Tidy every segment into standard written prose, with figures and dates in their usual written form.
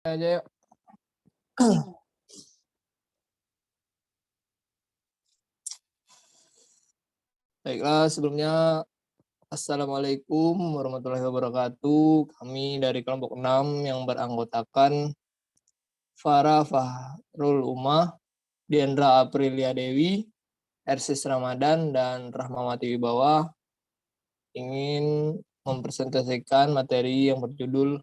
Aja yuk. Baiklah, sebelumnya Assalamualaikum warahmatullahi wabarakatuh. Kami dari kelompok 6 yang beranggotakan Farah Fahrul Umah, Diendra Aprilia Dewi, Ersis Ramadan, dan Rahmawati Wibawa ingin mempresentasikan materi yang berjudul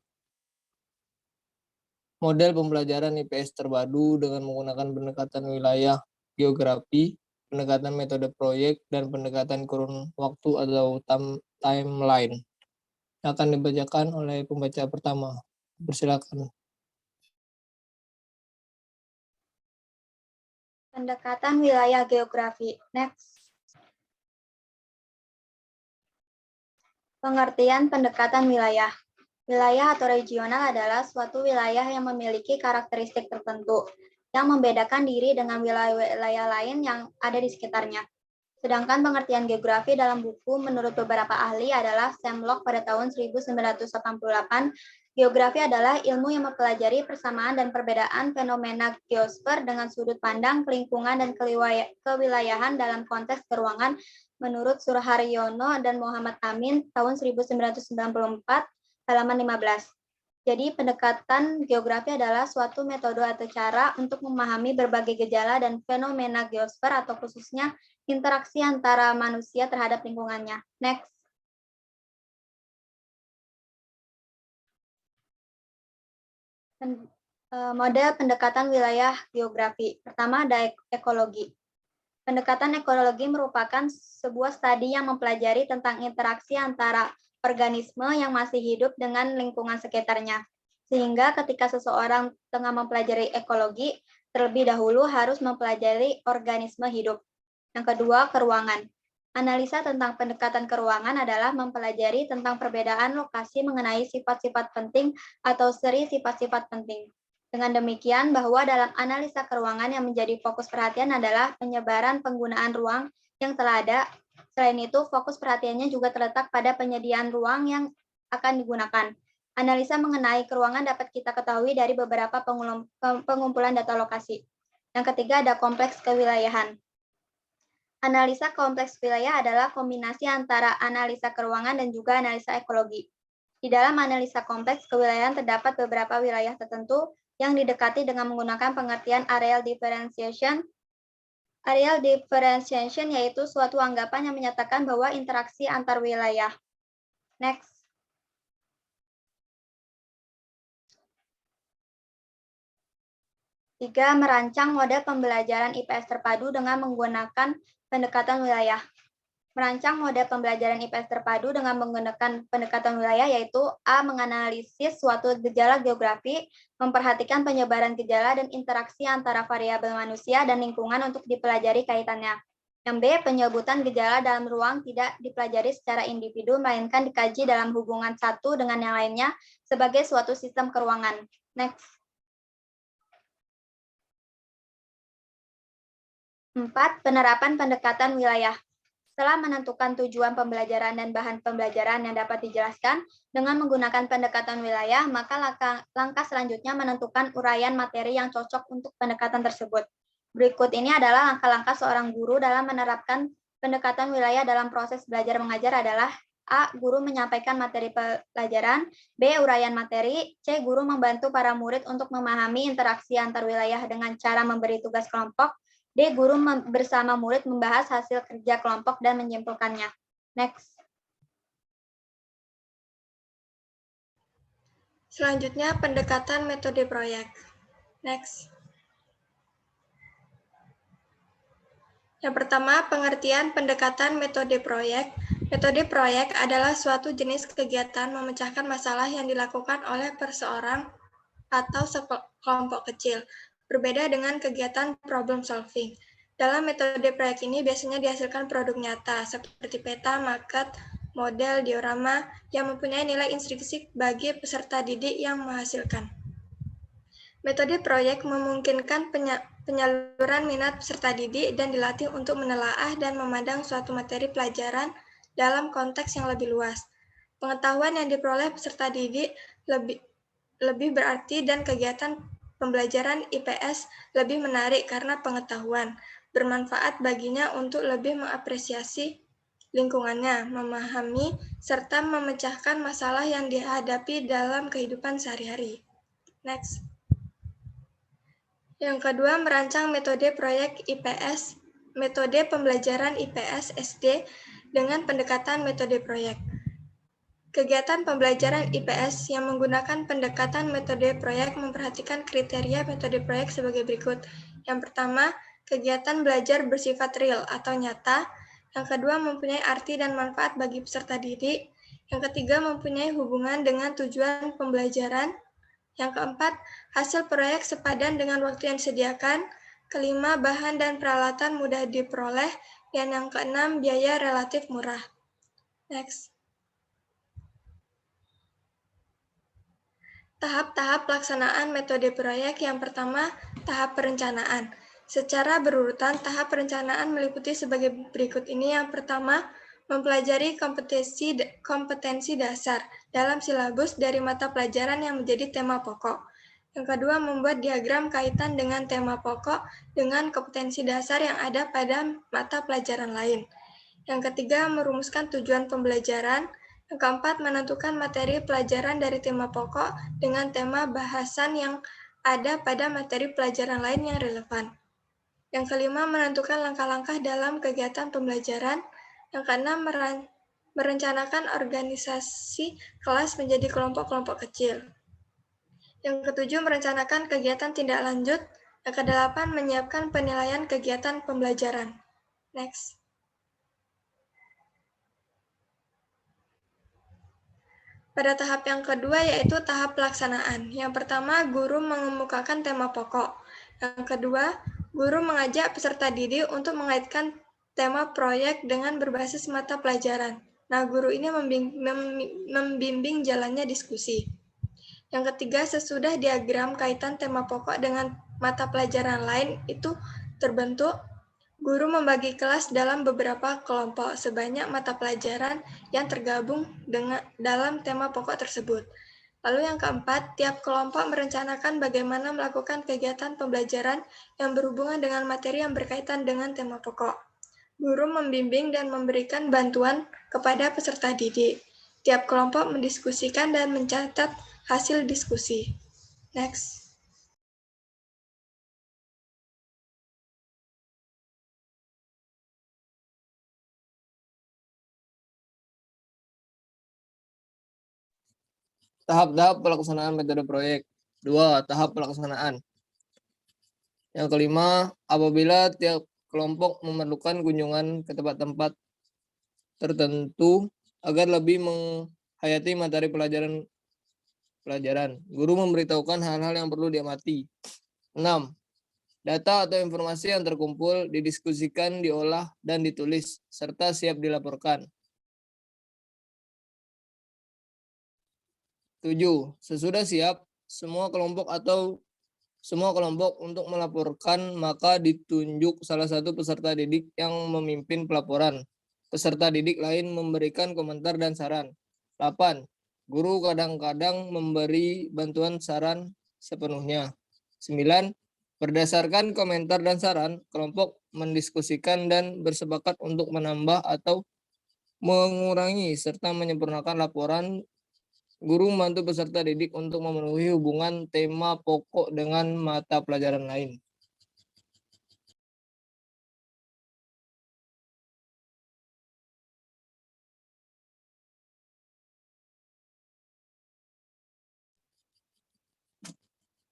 Model Pembelajaran IPS Terpadu dengan menggunakan pendekatan wilayah geografi, pendekatan metode proyek, dan pendekatan kurun waktu atau timeline. Akan dibacakan oleh pembaca pertama. Persilakan. Pendekatan wilayah geografi. Next. Pengertian pendekatan wilayah. Wilayah atau regional adalah suatu wilayah yang memiliki karakteristik tertentu yang membedakan diri dengan wilayah-wilayah lain yang ada di sekitarnya. Sedangkan pengertian geografi dalam buku menurut beberapa ahli adalah Sam Locke pada tahun 1988. Geografi adalah ilmu yang mempelajari persamaan dan perbedaan fenomena geosfer dengan sudut pandang, lingkungan, dan kewilayahan dalam konteks keruangan menurut Surharyono dan Muhammad Amin tahun 1994, halaman 15. Jadi pendekatan geografi adalah suatu metode atau cara untuk memahami berbagai gejala dan fenomena geosfer atau khususnya interaksi antara manusia terhadap lingkungannya. Next. Model pendekatan wilayah geografi. Pertama ada ekologi. Pendekatan ekologi merupakan sebuah studi yang mempelajari tentang interaksi antara organisme yang masih hidup dengan lingkungan sekitarnya. Sehingga ketika seseorang tengah mempelajari ekologi, terlebih dahulu harus mempelajari organisme hidup. Yang kedua, keruangan. Analisa tentang pendekatan keruangan adalah mempelajari tentang perbedaan lokasi mengenai sifat-sifat penting atau seri sifat-sifat penting. Dengan demikian, bahwa dalam analisa keruangan yang menjadi fokus perhatian adalah penyebaran penggunaan ruang yang telah ada. Selain itu, fokus perhatiannya juga terletak pada penyediaan ruang yang akan digunakan. Analisa mengenai keruangan dapat kita ketahui dari beberapa pengumpulan data lokasi. Yang ketiga ada kompleks kewilayahan. Analisa kompleks wilayah adalah kombinasi antara analisa keruangan dan juga analisa ekologi. Di dalam analisa kompleks kewilayahan terdapat beberapa wilayah tertentu yang didekati dengan menggunakan pengertian areal differentiation. Areal differentiation yaitu suatu anggapan yang menyatakan bahwa interaksi antar wilayah. Next. Tiga, merancang model pembelajaran IPS terpadu dengan menggunakan pendekatan wilayah. Merancang model pembelajaran IPS terpadu dengan menggunakan pendekatan wilayah yaitu A. Menganalisis suatu gejala geografi, memperhatikan penyebaran gejala dan interaksi antara variabel manusia dan lingkungan untuk dipelajari kaitannya. Yang B. Penyebutan gejala dalam ruang tidak dipelajari secara individu, melainkan dikaji dalam hubungan satu dengan yang lainnya sebagai suatu sistem keruangan. Next. 4. Penerapan pendekatan wilayah. Setelah menentukan tujuan pembelajaran dan bahan pembelajaran yang dapat dijelaskan dengan menggunakan pendekatan wilayah, maka langkah selanjutnya menentukan uraian materi yang cocok untuk pendekatan tersebut. Berikut ini adalah langkah-langkah seorang guru dalam menerapkan pendekatan wilayah dalam proses belajar mengajar adalah A. Guru menyampaikan materi pelajaran, B. Uraian materi, C. Guru membantu para murid untuk memahami interaksi antar wilayah dengan cara memberi tugas kelompok, D. Guru bersama murid membahas hasil kerja kelompok dan menyimpulkannya. Next. Selanjutnya, pendekatan metode proyek. Next. Yang pertama, pengertian pendekatan metode proyek. Metode proyek adalah suatu jenis kegiatan memecahkan masalah yang dilakukan oleh perseorang atau sekelompok kecil. Berbeda dengan kegiatan problem solving. Dalam metode proyek ini biasanya dihasilkan produk nyata seperti peta, market, model, diorama yang mempunyai nilai intrinsik bagi peserta didik yang menghasilkan. Metode proyek memungkinkan penyaluran minat peserta didik dan dilatih untuk menelaah dan memandang suatu materi pelajaran dalam konteks yang lebih luas. Pengetahuan yang diperoleh peserta didik lebih berarti dan kegiatan pembelajaran IPS lebih menarik karena pengetahuan, bermanfaat baginya untuk lebih mengapresiasi lingkungannya, memahami, serta memecahkan masalah yang dihadapi dalam kehidupan sehari-hari. Next. Yang kedua, merancang metode proyek IPS, metode pembelajaran IPS SD dengan pendekatan metode proyek. Kegiatan pembelajaran IPS yang menggunakan pendekatan metode proyek memperhatikan kriteria metode proyek sebagai berikut. Yang pertama, kegiatan belajar bersifat real atau nyata. Yang kedua, mempunyai arti dan manfaat bagi peserta didik. Yang ketiga, mempunyai hubungan dengan tujuan pembelajaran. Yang keempat, hasil proyek sepadan dengan waktu yang disediakan. Kelima, bahan dan peralatan mudah diperoleh. Dan yang keenam, biaya relatif murah. Next. Tahap-tahap pelaksanaan metode proyek. Yang pertama, tahap perencanaan. Secara berurutan, tahap perencanaan meliputi sebagai berikut ini. Yang pertama, mempelajari kompetensi dasar dalam silabus dari mata pelajaran yang menjadi tema pokok. Yang kedua, membuat diagram kaitan dengan tema pokok dengan kompetensi dasar yang ada pada mata pelajaran lain. Yang ketiga, merumuskan tujuan pembelajaran. Yang keempat, menentukan materi pelajaran dari tema pokok dengan tema bahasan yang ada pada materi pelajaran lain yang relevan. Yang kelima, menentukan langkah-langkah dalam kegiatan pembelajaran. Yang keenam, merencanakan organisasi kelas menjadi kelompok-kelompok kecil. Yang ketujuh, merencanakan kegiatan tindak lanjut. Yang kedelapan, menyiapkan penilaian kegiatan pembelajaran. Next. Pada tahap yang kedua yaitu tahap pelaksanaan. Yang pertama, guru mengemukakan tema pokok. Yang kedua, guru mengajak peserta didik untuk mengaitkan tema proyek dengan berbasis mata pelajaran. Nah, guru ini membimbing jalannya diskusi. Yang ketiga, sesudah diagram kaitan tema pokok dengan mata pelajaran lain itu terbentuk, guru membagi kelas dalam beberapa kelompok sebanyak mata pelajaran yang tergabung dalam tema pokok tersebut. Lalu yang keempat, tiap kelompok merencanakan bagaimana melakukan kegiatan pembelajaran yang berhubungan dengan materi yang berkaitan dengan tema pokok. Guru membimbing dan memberikan bantuan kepada peserta didik. Tiap kelompok mendiskusikan dan mencatat hasil diskusi. Next. Tahap-tahap pelaksanaan metode proyek. 2. Tahap pelaksanaan. Yang kelima, apabila tiap kelompok memerlukan kunjungan ke tempat-tempat tertentu agar lebih menghayati materi pelajaran, guru memberitahukan hal-hal yang perlu diamati. 6. Data atau informasi yang terkumpul didiskusikan, diolah, dan ditulis, serta siap dilaporkan. 7. Sesudah siap, semua kelompok untuk melaporkan, maka ditunjuk salah satu peserta didik yang memimpin pelaporan. Peserta didik lain memberikan komentar dan saran. 8. Guru kadang-kadang memberi bantuan saran sepenuhnya. 9. Berdasarkan komentar dan saran, kelompok mendiskusikan dan bersepakat untuk menambah atau mengurangi serta menyempurnakan laporan. Guru membantu peserta didik untuk memenuhi hubungan tema pokok dengan mata pelajaran lain.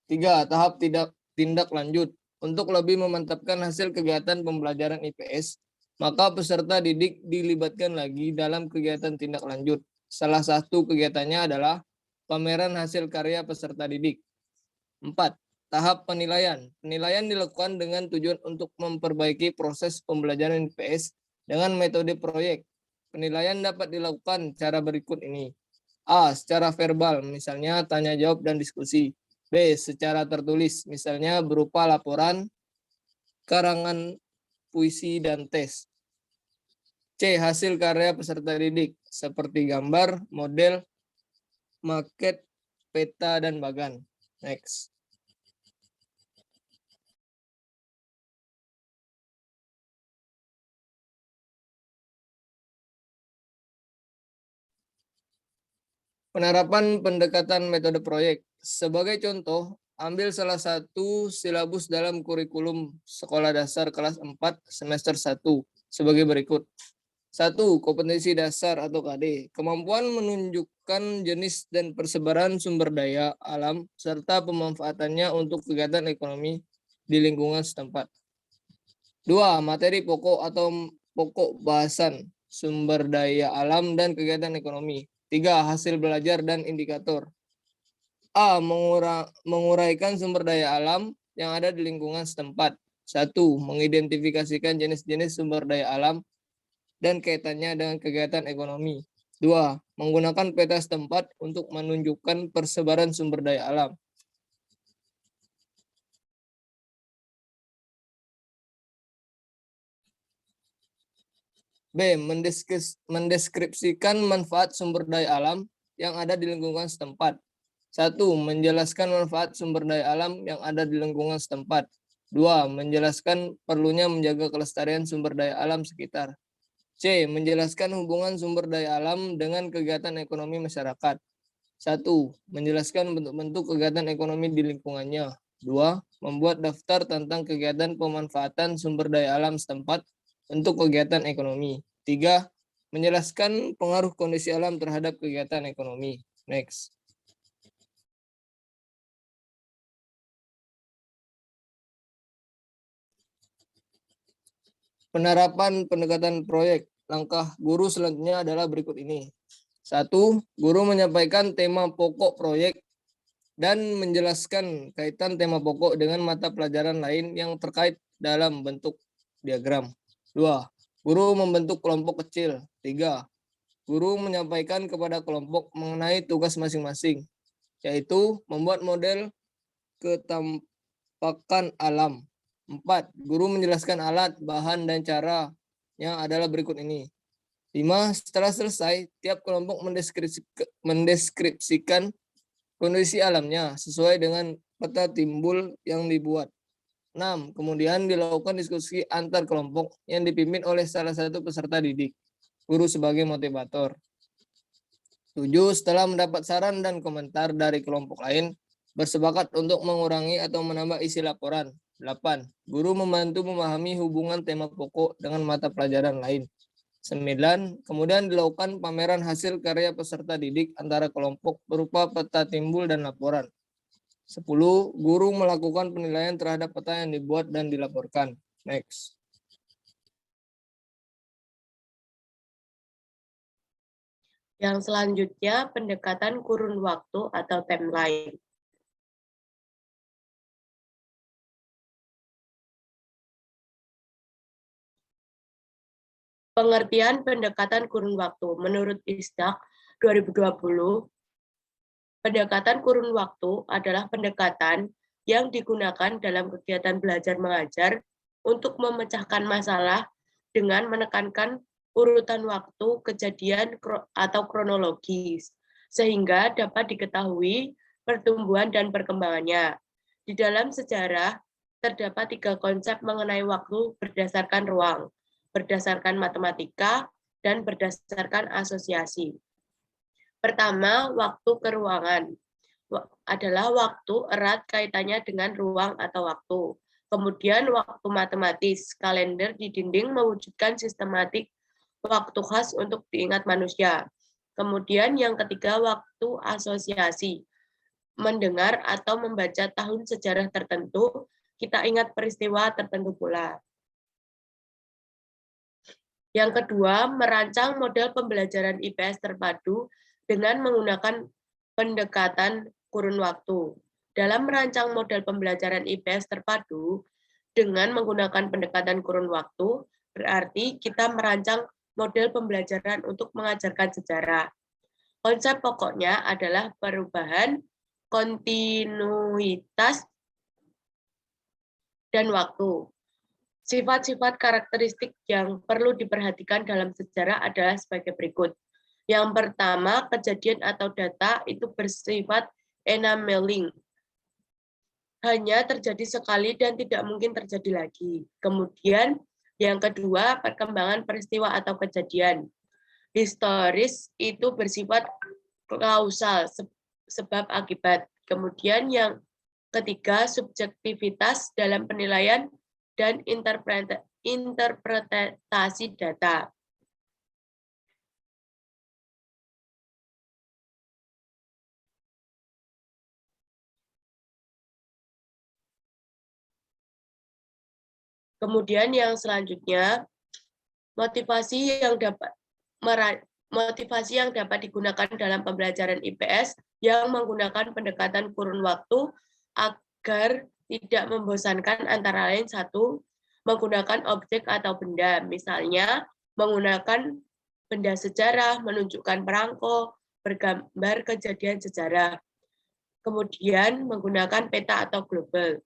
Tiga, tahap tindak lanjut. Untuk lebih memantapkan hasil kegiatan pembelajaran IPS, maka peserta didik dilibatkan lagi dalam kegiatan tindak lanjut. Salah satu kegiatannya adalah pameran hasil karya peserta didik. 4. Tahap penilaian. Penilaian dilakukan dengan tujuan untuk memperbaiki proses pembelajaran IPS dengan metode proyek. Penilaian dapat dilakukan cara berikut ini. A. Secara verbal, misalnya tanya jawab dan diskusi. B. Secara tertulis, misalnya berupa laporan, karangan puisi, dan tes. C. Hasil karya peserta didik, seperti gambar, model, maket, peta, dan bagan. Next. Penerapan pendekatan metode proyek. Sebagai contoh, ambil salah satu silabus dalam kurikulum sekolah dasar kelas 4 semester 1 sebagai berikut. 1. Kompetensi dasar atau KD. Kemampuan menunjukkan jenis dan persebaran sumber daya alam serta pemanfaatannya untuk kegiatan ekonomi di lingkungan setempat. 2. Materi pokok atau pokok bahasan sumber daya alam dan kegiatan ekonomi. 3. Hasil belajar dan indikator. A. Menguraikan sumber daya alam yang ada di lingkungan setempat. 1. Mengidentifikasikan jenis-jenis sumber daya alam dan kaitannya dengan kegiatan ekonomi. 2. Menggunakan peta setempat untuk menunjukkan persebaran sumber daya alam. B. Mendeskripsikan manfaat sumber daya alam yang ada di lingkungan setempat. 1. Menjelaskan manfaat sumber daya alam yang ada di lingkungan setempat. 2. Menjelaskan perlunya menjaga kelestarian sumber daya alam sekitar. C. Menjelaskan hubungan sumber daya alam dengan kegiatan ekonomi masyarakat. 1. Menjelaskan bentuk-bentuk kegiatan ekonomi di lingkungannya. 2. Membuat daftar tentang kegiatan pemanfaatan sumber daya alam setempat untuk kegiatan ekonomi. 3. Menjelaskan pengaruh kondisi alam terhadap kegiatan ekonomi. Next. Penerapan pendekatan proyek. Langkah guru selanjutnya adalah berikut ini. 1. Guru menyampaikan tema pokok proyek dan menjelaskan kaitan tema pokok dengan mata pelajaran lain yang terkait dalam bentuk diagram. 2. Guru membentuk kelompok kecil. 3. Guru menyampaikan kepada kelompok mengenai tugas masing-masing, yaitu membuat model ketampakan alam. 4. Guru menjelaskan alat, bahan, dan caranya adalah berikut ini. 5. Setelah selesai, tiap kelompok mendeskripsikan kondisi alamnya sesuai dengan peta timbul yang dibuat. 6. Kemudian dilakukan diskusi antar kelompok yang dipimpin oleh salah satu peserta didik. Guru sebagai motivator. 7. Setelah mendapat saran dan komentar dari kelompok lain, bersepakat untuk mengurangi atau menambah isi laporan. 8. Guru membantu memahami hubungan tema pokok dengan mata pelajaran lain. 9. Kemudian dilakukan pameran hasil karya peserta didik antara kelompok berupa peta timbul dan laporan. 10. Guru melakukan penilaian terhadap peta yang dibuat dan dilaporkan. Next. Yang selanjutnya, pendekatan kurun waktu atau timeline. Pengertian pendekatan kurun waktu. Menurut ISDAQ 2020, pendekatan kurun waktu adalah pendekatan yang digunakan dalam kegiatan belajar mengajar untuk memecahkan masalah dengan menekankan urutan waktu kejadian atau kronologis, sehingga dapat diketahui pertumbuhan dan perkembangannya. Di dalam sejarah, terdapat 3 konsep mengenai waktu berdasarkan ruang, berdasarkan matematika, dan berdasarkan asosiasi. Pertama, waktu keruangan adalah waktu erat kaitannya dengan ruang atau waktu. Kemudian waktu matematis, kalender di dinding mewujudkan sistematik waktu khas untuk diingat manusia. Kemudian yang ketiga, waktu asosiasi. Mendengar atau membaca tahun sejarah tertentu, kita ingat peristiwa tertentu pula. Yang kedua, merancang model pembelajaran IPS terpadu dengan menggunakan pendekatan kurun waktu. Dalam merancang model pembelajaran IPS terpadu dengan menggunakan pendekatan kurun waktu, berarti kita merancang model pembelajaran untuk mengajarkan sejarah. Konsep pokoknya adalah perubahan, kontinuitas, dan waktu. Sifat-sifat karakteristik yang perlu diperhatikan dalam sejarah adalah sebagai berikut. Yang pertama, kejadian atau data itu bersifat enameling. Hanya terjadi sekali dan tidak mungkin terjadi lagi. Kemudian yang kedua, perkembangan peristiwa atau kejadian. Historis itu bersifat kausal, sebab akibat. Kemudian yang ketiga, subjektivitas dalam penilaian dan interpretasi data. Kemudian yang selanjutnya, motivasi yang dapat digunakan dalam pembelajaran IPS yang menggunakan pendekatan kurun waktu agar tidak membosankan, antara lain satu, menggunakan objek atau benda, misalnya menggunakan benda sejarah, menunjukkan perangko, bergambar kejadian sejarah. Kemudian menggunakan peta atau global.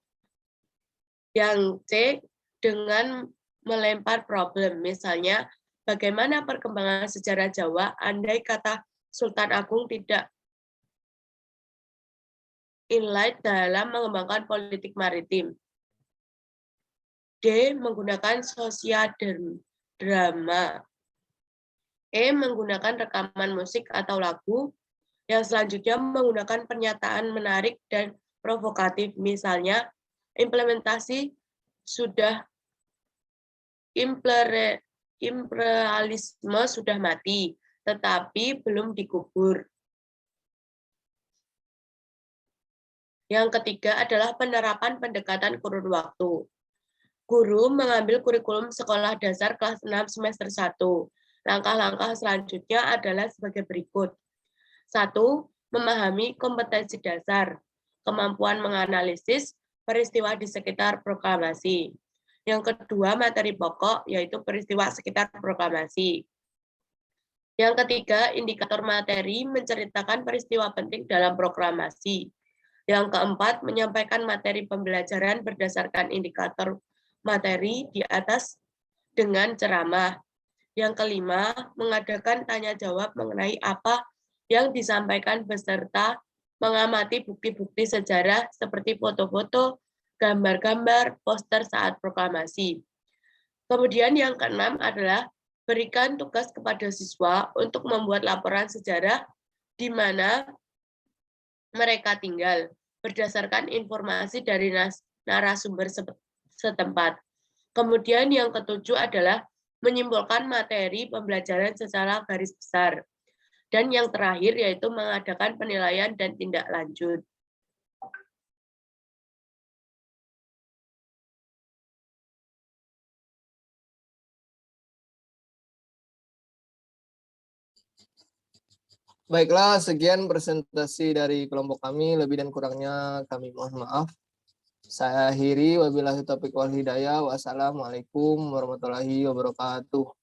Yang C, dengan melempar problem, misalnya bagaimana perkembangan sejarah Jawa andai kata Sultan Agung tidak inlight dalam mengembangkan politik maritim. D, menggunakan sosiodrama. E, menggunakan rekaman musik atau lagu. Yang selanjutnya menggunakan pernyataan menarik dan provokatif, misalnya implementasi sudah imperialisme sudah mati, tetapi belum dikubur. Yang ketiga adalah penerapan pendekatan kurun waktu. Guru mengambil kurikulum sekolah dasar kelas 6 semester 1. Langkah-langkah selanjutnya adalah sebagai berikut. 1. Memahami kompetensi dasar, kemampuan menganalisis peristiwa di sekitar proklamasi. Yang kedua, materi pokok, yaitu peristiwa sekitar proklamasi. Yang ketiga, indikator materi menceritakan peristiwa penting dalam proklamasi. Yang keempat, menyampaikan materi pembelajaran berdasarkan indikator materi di atas dengan ceramah. Yang kelima, mengadakan tanya-jawab mengenai apa yang disampaikan beserta mengamati bukti-bukti sejarah seperti foto-foto, gambar-gambar, poster saat proklamasi. Kemudian yang keenam adalah berikan tugas kepada siswa untuk membuat laporan sejarah di mana mereka tinggal berdasarkan informasi dari narasumber setempat. Kemudian yang ketujuh adalah menyimpulkan materi pembelajaran secara garis besar. Dan yang terakhir yaitu mengadakan penilaian dan tindak lanjut. Baiklah, sekian presentasi dari kelompok kami. Lebih dan kurangnya kami mohon maaf. Saya akhiri, wabillahi taufiq wal hidayah. Wassalamualaikum warahmatullahi wabarakatuh.